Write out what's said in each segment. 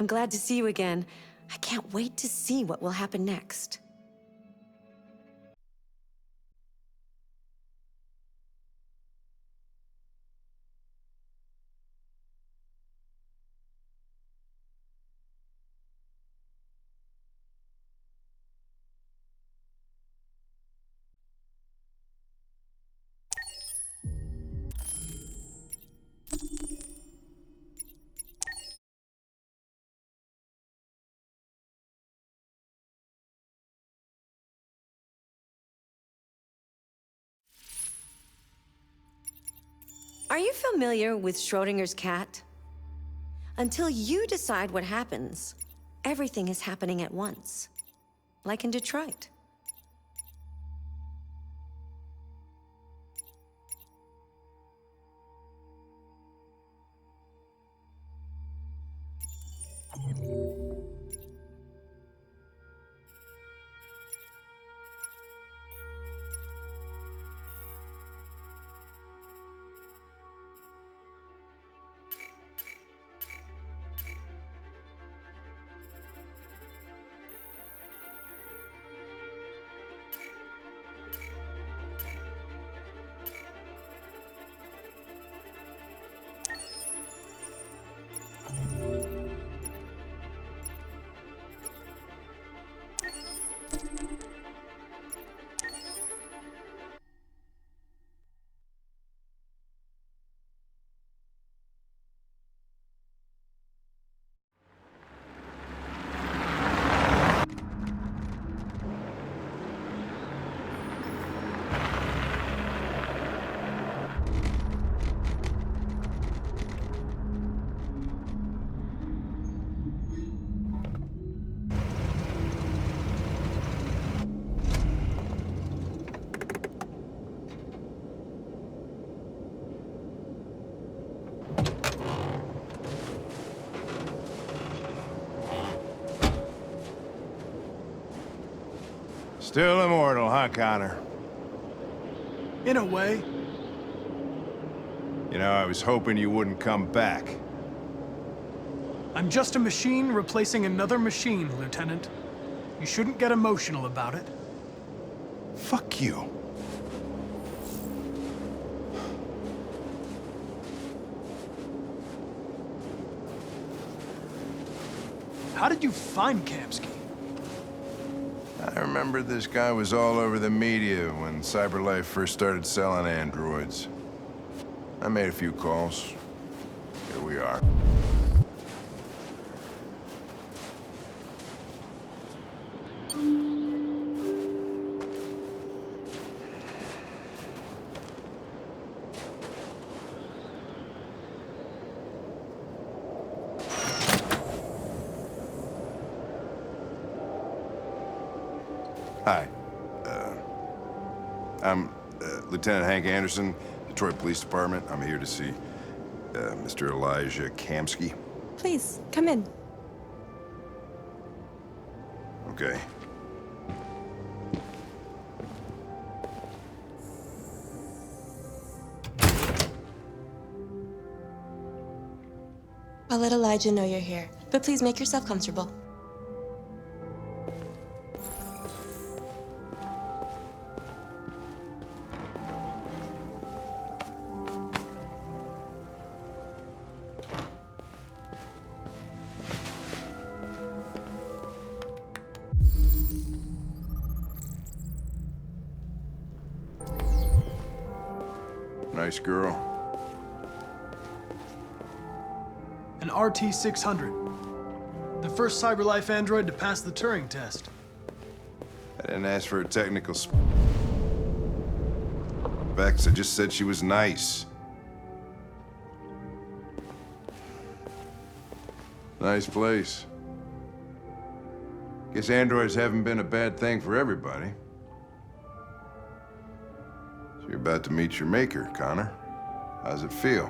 I'm glad to see you again. I can't wait to see what will happen next. Are you familiar with Schrodinger's cat? Until you decide what happens, everything is happening at once. Like in Detroit. Still immortal, huh, Connor? In a way. You know, I was hoping you wouldn't come back. I'm just a machine replacing another machine, Lieutenant. You shouldn't get emotional about it. Fuck you. How did you find Kamsky? I remember this guy was all over the media when CyberLife first started selling androids. I made a few calls. Here we are. Hi. I'm Lieutenant Hank Anderson, Detroit Police Department. I'm here to see Mr. Elijah Kamsky. Please, come in. Okay. I'll let Elijah know you're here, but please make yourself comfortable. Nice girl. An RT-600. The first CyberLife android to pass the Turing test. I didn't ask for a technical specs. I just said she was nice. Nice place. Guess androids haven't been a bad thing for everybody. So you're about to meet your maker, Connor. How's it feel?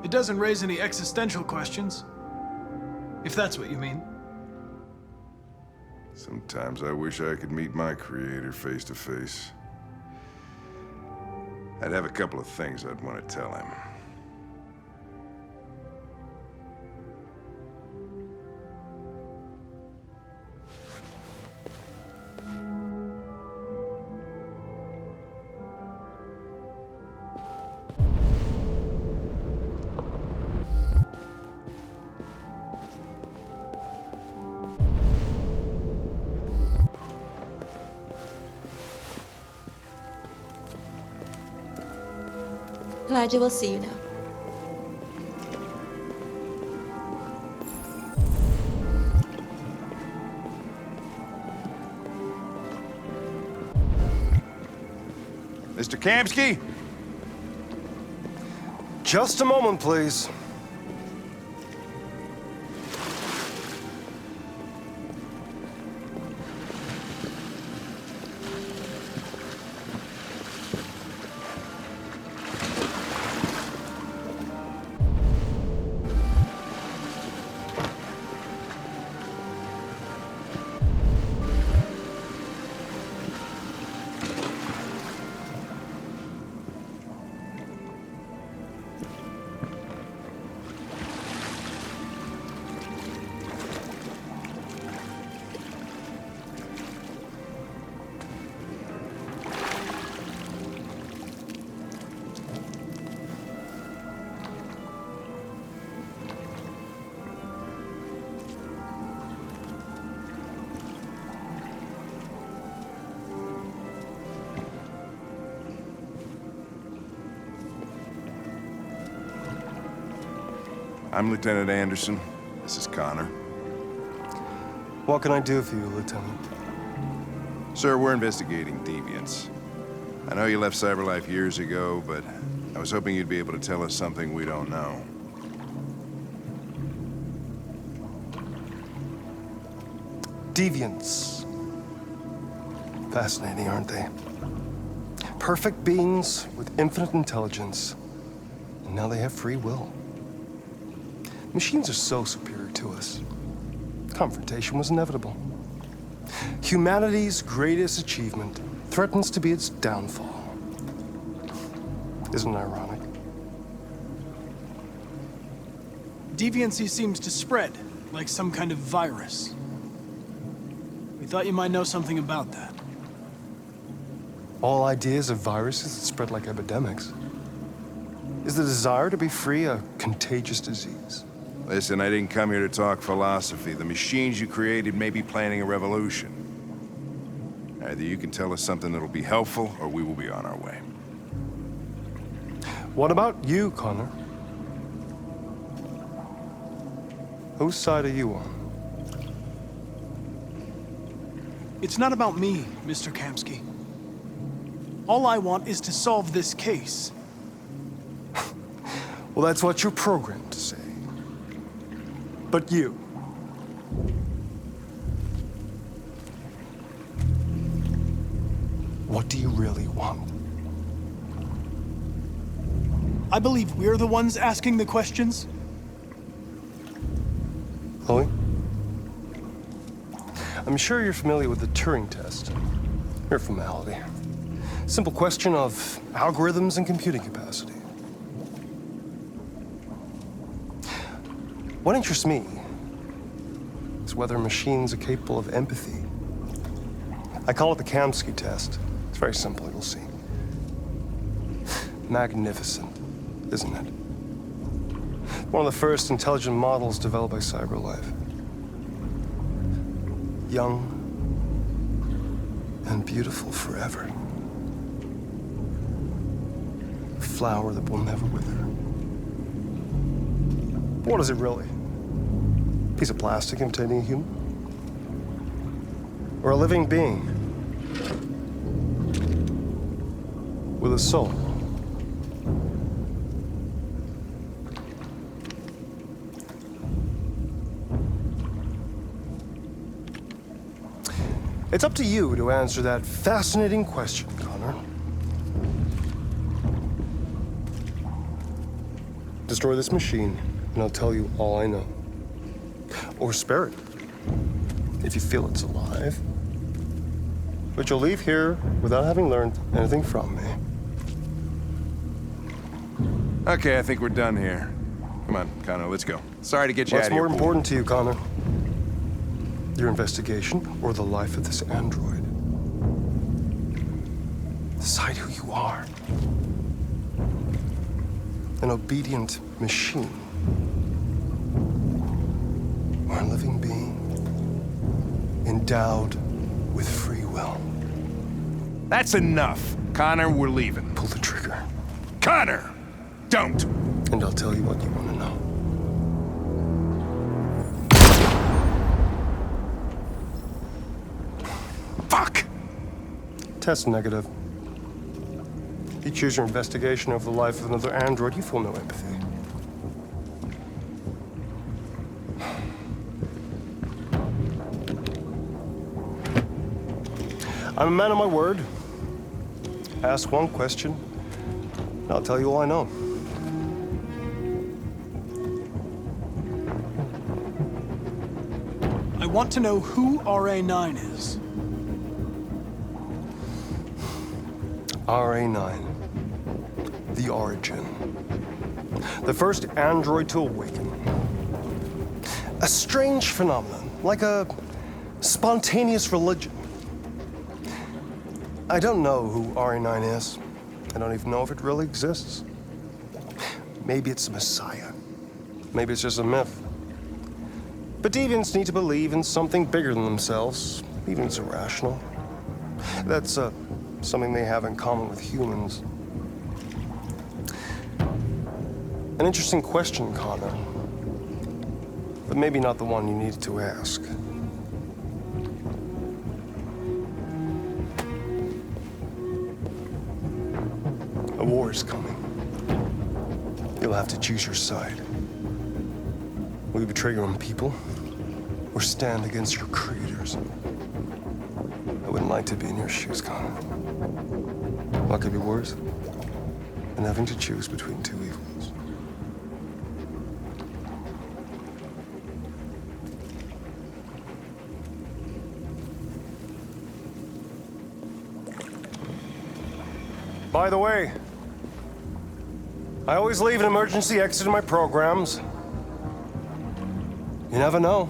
It doesn't raise any existential questions. If that's what you mean. Sometimes I wish I could meet my creator face to face. I'd have a couple of things I'd want to tell him. Elijah will see you now. Mr. Kamsky? Just a moment, please. I'm Lieutenant Anderson. This is Connor. What can I do for you, Lieutenant? Sir, we're investigating deviants. I know you left CyberLife years ago, but I was hoping you'd be able to tell us something we don't know. Deviants. Fascinating, aren't they? Perfect beings with infinite intelligence. And now they have free will. Machines are so superior to us. Confrontation was inevitable. Humanity's greatest achievement threatens to be its downfall. Isn't it ironic? Deviancy seems to spread, like some kind of virus. We thought you might know something about that. All ideas of viruses that spread like epidemics. Is the desire to be free a contagious disease? Listen, I didn't come here to talk philosophy. The machines you created may be planning a revolution. Either you can tell us something that'll be helpful, or we will be on our way. What about you, Connor? Whose side are you on? It's not about me, Mr. Kamsky. All I want is to solve this case. Well, that's what you're programmed to say. But you. What do you really want? I believe we're the ones asking the questions. Chloe? I'm sure you're familiar with the Turing test. Mere formality. Simple question of algorithms and computing capacity. What interests me is whether machines are capable of empathy. I call it the Kamsky test. It's very simple, you'll see. Magnificent, isn't it? One of the first intelligent models developed by CyberLife. Young and beautiful forever. A flower that will never wither. What is it really? A piece of plastic imitating a human? Or a living being? With a soul? It's up to you to answer that fascinating question, Connor. Destroy this machine, and I'll tell you all I know. Or spare it, if you feel it's alive. But you'll leave here without having learned anything from me. Okay, I think we're done here. Come on, Connor, let's go. Sorry to get you out What's of here. more important to you, Connor? Your investigation or the life of this android? Decide who you are. An obedient machine. Or a living being endowed with free will. That's enough. Connor, we're leaving. Pull the trigger. Connor! don't! And I'll tell you what you want to know. Fuck! Test negative. You choose your investigation over the life of another android, you feel no empathy. I'm a man of my word. Ask one question, and I'll tell you all I know. I want to know who RA9 is. RA9. The origin. The first android to awaken. A strange phenomenon, like a spontaneous religion. I don't know who RA9 is. I don't even know if it really exists. Maybe it's a messiah. Maybe it's just a myth. But deviants need to believe in something bigger than themselves, even if it's irrational. That's something they have in common with humans. An interesting question, Connor. But maybe not the one you needed to ask. A war is coming. You'll have to choose your side. Will you betray your own people, or stand against your creators? I wouldn't like to be in your shoes, Connor. What could be worse than having to choose between two evils? By the way, I always leave an emergency exit in my programs. You never know.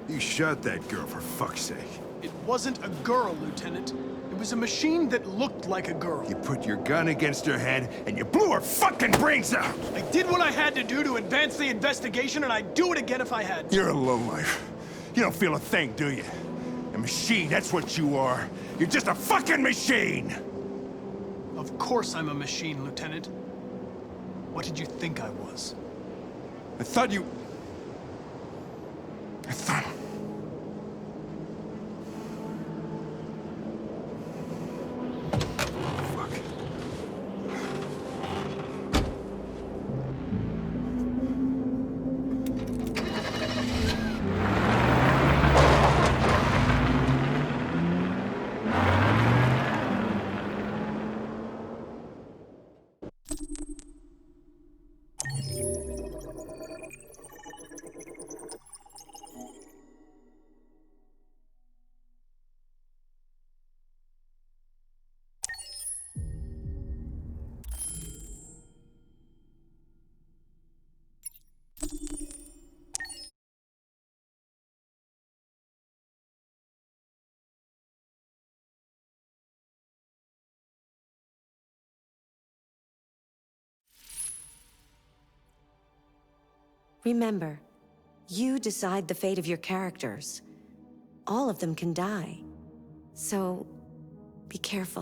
You shot that girl, for fuck's sake. It wasn't a girl, Lieutenant. It was a machine that looked like a girl. You put your gun against her head, and you blew her fucking brains out! I did what I had to do to advance the investigation, and I'd do it again if I had to. You're a lowlife. You don't feel a thing, do you? A machine, that's what you are. You're just a fucking machine! Of course I'm a machine, Lieutenant. What did you think I was? I thought you... I thought... Fuck. Remember, you decide the fate of your characters. All of them can die. So, be careful.